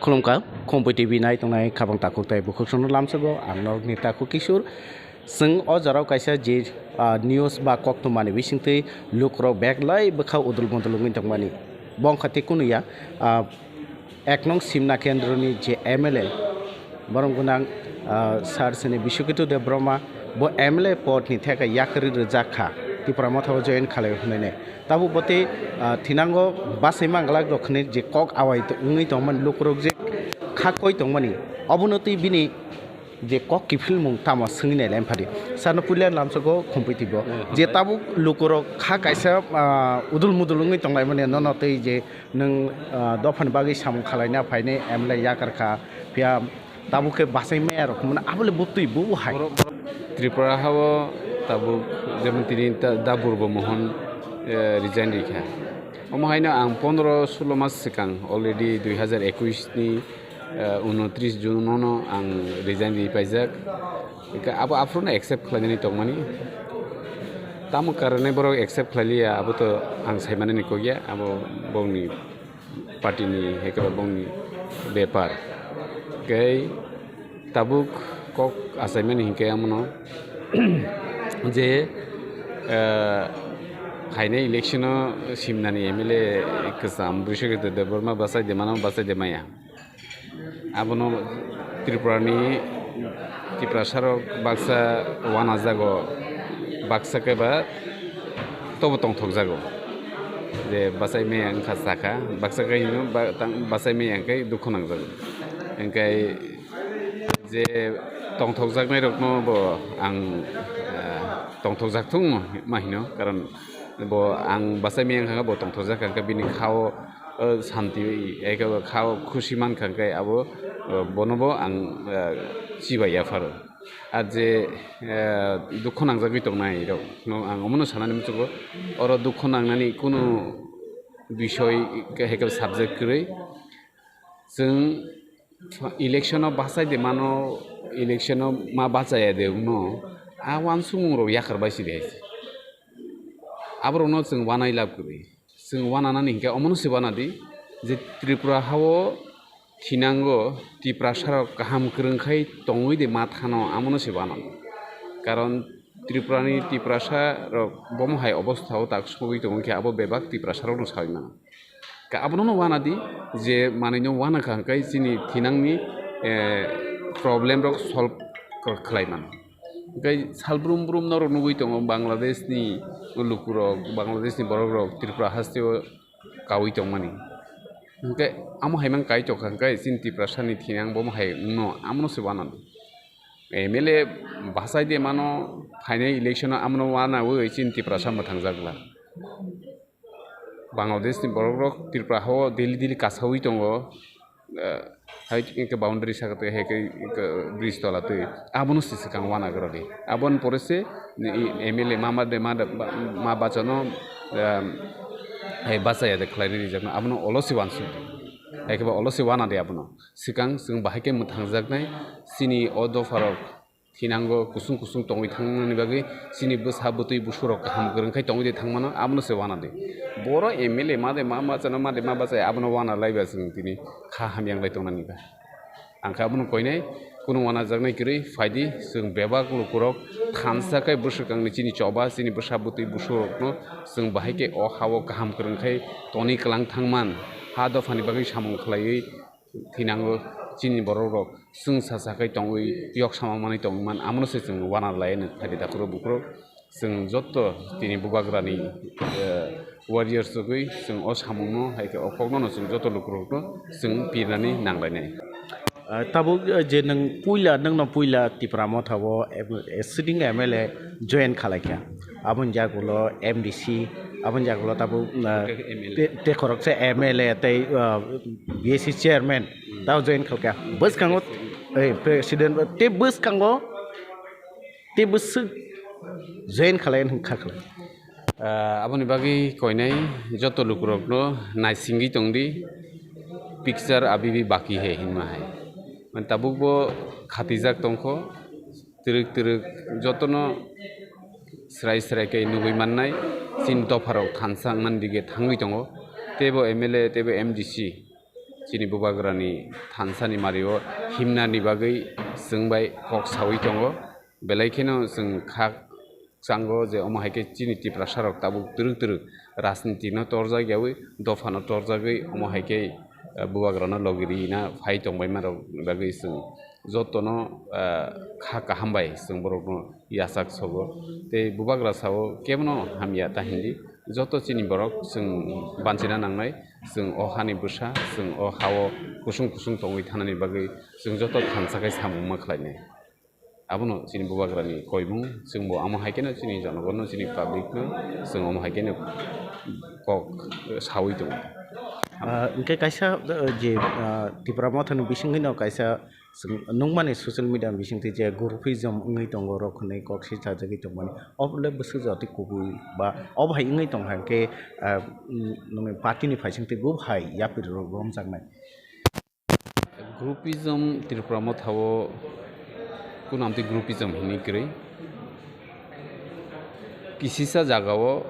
खुलुमखा Khumpui TV नाय तंनाय खाबां ताकु ताय बुखुसनो लामसगो आंनाव नेताखु किशोर जों अजाराव कायसा जे निउस बा कक्तमानि बिसिंतै लुक्र बेगलाय बखा उदुल बन्दलुंनि तंमानि बं खाते कुनुया एक नं सिमना केन्द्रनि जे MLA बरंगुनां सारसनि Brishaketu Debbarma bo MLA पदनि थाखाय याकरखा तिप्रा मथाव जयन खालाय होनायने ताबु बते थिनांगो बासै मांगला दखने जे कक आवाय उंगै तंमन लुक्रक जे खाकय तंमानि अबनति बिनि जे कक किफिल मुं tamo सोंगिनाय लायफारि सानो पुलिया लामसगो Khumpui TV जे ताबु लुक्रक खा कायसा उदुल मुदुलुंगै तंलाय माने ननतै जे नों दफान बागै सामु खालायना फायने MLA याकरखा फिया ताबुके बासै मेयर खमना आबले बुतुइ बु हाय त्रिपुरा हाव ताबु जेमतिनि दाबुरबो मोहन रिजाइन रैखा अमहायनो आं 15-16 मास सिगां अलरेडि 2021 नि 29 जुनावनो आं रिजाइन रिपाइजाक आबो आफ्रोनो एक्सेप्ट खालायनानै दंमानि तामु कारणे बर एक्सेप्ट खालायलिया आबोथ आं सायमाने निको गया आबो बंनि पार्टीनि हेकबा बंनि बेपार गै ताबुक कक असाइनमेंट हिंके आमनो जे खायने इलेक्शन सिमनानि MLA कसम Brishaketu Debbarma बासाय देमाना बासाय देमाया आबनो त्रिपुरानि तिप्रासारक बाक्सा वाना जागो बाक्सा केबा तबो तंथक जागो जे बासाय मे अंखा साखा बाक्सा काहिनो बासाय मे अंकै दुख नांजागो अंकै जे तंथक जागनाय रखनो बो आं तंथक जागथुं माहिनो कारण बो आं बासाय मे अंखा बो तंथक जाखांका बिनि खाव शान्ति एका खाव खुशी मान खांकै आबो बनबो आं सिबाया फारो आ जे दुख नांजागै तंनाय रक आं अमनो सानानै मिथिगो अर दुख नांनानै कुनु बिषय हेकल साबजेक्ट करै जों इलेक्शनाव बासाय दे मानो इलेक्शनाव मा बाचाया दे उनो आ वान सुमुंरो याखारबायसि दे आबरनो जों वानाय लाब करै जों वानानानै हिंका अमनो सिबानादि जे त्रिपुरा हावो थिनांगो तिप्रासार गाहाम गोरोंखाय तङै दे माथानो आमनो सिबाना कारण त्रिपुरानि तिप्रासार बमहाय अवस्थाव ताकसुगै तङै आबो बेबाक तिप्रासाराव सायना का आबनो वानादि जे मानैनो वाना खांखाय जिनि थिनांनि प्रब्लेम रक सल्व खालायमान ओमफ्राय सालब्रुम ब्रुम नरक नुगै दङ बांलादेशनि लुकुरक बांलादेशनि बरक त्रिपुरा हास्तियाव गावै दंमानि ओमफ्राय आमो हायमान गाय तखांखाय जिनि तिप्रासारनि थिनां बमहाय उनो आमनो सिबाना MLA बासाय दे मानो फाइनाल इलेक्शनाव आमनो वानावो जिनि तिप्रासार थांजागला बांलादेशनि बरक त्रिपुरा हाव दिल्ली कासावै दङ हाय इनके बाउंड्री सागते है के ब्रिज तलाते आबनो सिसकां वाना गरदे आबन परेसे MLA मामा दे मा बाचनो है बाचाया दे खलायनि रिजाबनो आबनो अलसि वानसु एकेबा अलसि वाना दे आबनो सिकां जों बाहायके मोथांजागनाय सिनि अदफारक थिनांगो कुसुं कुसुं तङै थांनानि बागै सिनि बोसा बतै बुसुरक गाहाम गोरोंखाय तङै दे थांमानो आबनो से वाना दे बर MLA मा दे मा बाचनो मा दे मा बाचाया आबनो वाना लायबा जों दिनि खा हामियांलाय तंनानिबा आंखा आबनो कयनाय कुनु वाना जागनाय गरै फायदि जों बेबा लुकुरक थानसाखाय बुसुरकांनि चिनि चबा चिनि बोसा बतै बुसुरकनो जों बाहायके अ हावो गाहाम गोरोंखाय तनि कलां थांमान हा दफानि बागै सामु खलायै थिनांगो चिनि बरक जों सासाखाय तङै यक सामामानै तंमान आमनोसे जों वाना लायनो फायदि दाखुर बुकुर जों जत्त दिनि बुबाग्रानि वारियर्स गै जों अ सामुनो हायके अखगनो जों जत्त लुकुरकनो जों पिरनानै नांलायनाय ताबु जे नों पुइला तिप्रा मथावो सिटिं MLA जयन खालायखा आबन जागुलो MDC आबन जागुलो ताबु तेखरक से MLA तै BSC चेयरमैन ताव जयन खालका बस कांगो प्रेसिडेंट ते बस कांगो ते बस जयन खालायन खाखला आबनि बागै कयनाय जत्त लुकुरकनो नायसिंगि तंदि पिक्चार आबिबि बाकी है हिनमा है ताबुकबो खातिजाक तंखो तिरक तिरक जतनो स्राय स्रायकै नुगै माननाय सिन दफाराव थानसां मानदिगे थाङै दङ तेबो MLA तेबो MDC chini bubagrani thansani mario himnani bagai sungbai kok sawi tongo belaikeno sung khak sango je omo haike chini tipra sarok tabu turuk rasniti no torja gyawi dofano torja gai omo haike bubagrano logiri na phai tongbai marok bagai sung jotono kha kahambai sung borokno yasak sogo te bubagra sao kemno hamya tahindi joto chini borok sung banchina nangnai sung o hani busa sung o hao kusung tongwi thanani bagai sung joto thansakai samungma khlainai abono chini bubagrani koibung sungbo amo haikeno chini janogono chini public no sung amo haikeno kok sawi dong Engke kaisa je tipra mothani bisingi no kaisa nungmani social media bisingi je groupism ngai tongo rokhnai kok sita jagi tongmani obole busu jati kubui ba obhai ngai tong hanke nungi party ni phaising te gub hai yapir rom jangnai groupism tirpra mothawo kunamti groupism hini kri kisisa jagao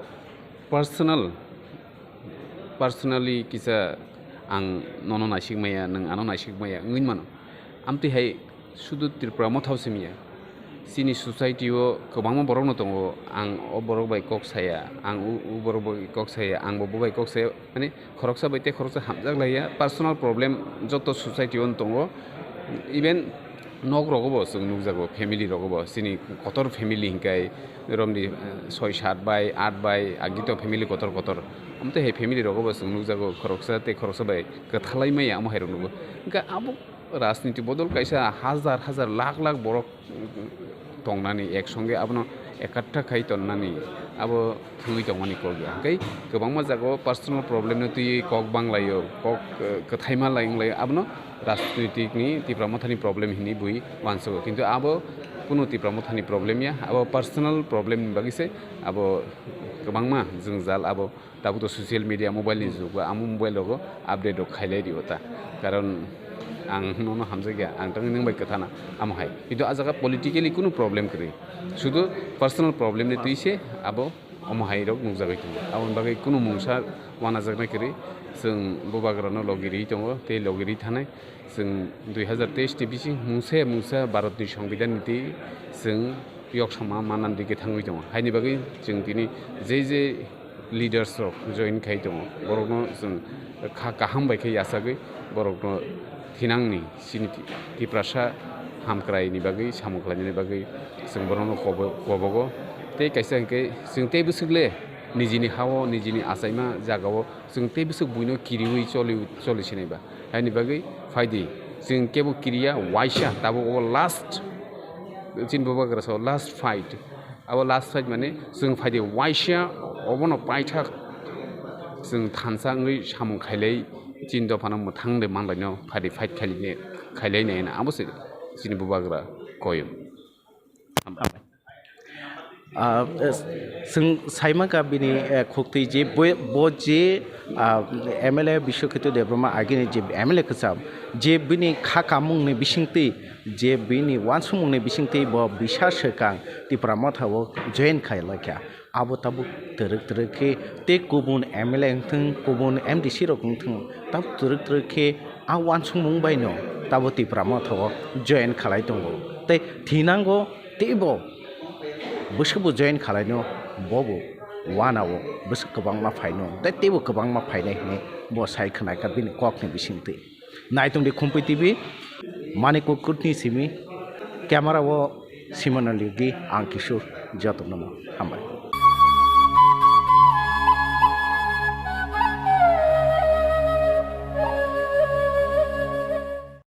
personally kisa ang nono naisik maya nang ano naisik maya ngin mano amti hai sudu tirpra mothau simia sini society o kobangma borok no tongo ang o borok bai kok saya ang u borok bai kok saya ang bo bai kok saya mane khoroksa baite khoroksa hamjak laya personal problem joto society on tongo even nog rogobo sung nukjago family rogobo sini kotor family hinkai romni 6-7 bai 8 bai agito family kotor amte he family rogobo sung nukjago khoroksa bai kathalai mai amo hairo nugo ga abo রাজনীতি বদল কাইসা হাজার lakh borok tongnani eksange abono ekarkha khai tonnani abo thungui tongmani kolga kai gobangma jago personal problem no tui kok banglayo kok kathaima lainglayo abono রাজনীতিক ni tipramothani problem hini bui wanso kintu abo kuno tipramothani problem ya abo personal problem bagise abo gobangma jungjal abo tabu to social media mobile ni jug amu mobile logo update khailai diota karon ang nono hamjagya ang tang ningbai kathana amhai kitu ajaga politically kuno problem kri শুধু personal problem ni tuise abo amhai rok nungjagai tu abon bagai kuno mungsa wana jagna kri जों बुबाग्रानो लगिरि दङ ते लगिरि थानाय जों 2023 बिसि मुंसा भारतनि संबिधान नीति जों यक्षमा मानान्दिके थांबाय दङ हायनि बागै जों दिनै जे लिडार्स रक जइन खाय दङ बरकनो जों काहामबायखै यासागै बरकनो थिनांनि सिनिति तिप्रासा हामक्रायनि बागै सामुख्लायनि बागै जों बरकनो खबगो ते कायसांकै जों ते बुसुगले निजिनि हावो निजिनि आसाइमा जागावो जों ते बुसुग बुइनो किरिउइ चलिसिनायबा हायनि बागै फायदि जों केबो किरिया वाइसा दाबो लास्ट चिन बुबाग्रासाव लास्ट फाइट अब लास्ट फाइट माने जों फायदि वाइसा अबनो पाइथा जों थानसाङै सामु खायलै चिन दफानो मोथांदे मानलायनो फायदि फाइट खायलायनायना आबोसो चिन बुबाग्रा कयो जों साइमा गाबिनि खुक्ति जे जे MLA Brishaketu Debbarma agini je MLA khasam je bini khakamungni bisingti je bini wansumungni bisingti bo bisa sekang tipra thawo join khailakya abo tabu teruk ke te kubun MLA thung kubun MDC rok thung tab teruk ke a wansumung baino tabu tipra thawo join khalai tongo te thinango tebo busukbu join khalaino bobo wanawo busuk kobangma phaino da tebo kobangma phainai hne bo saikhwna ka bini kokni bisingti naitongdi Khumpui TV maniko kurtni simi camera wo simonaligi ang kishur jatnamo hambai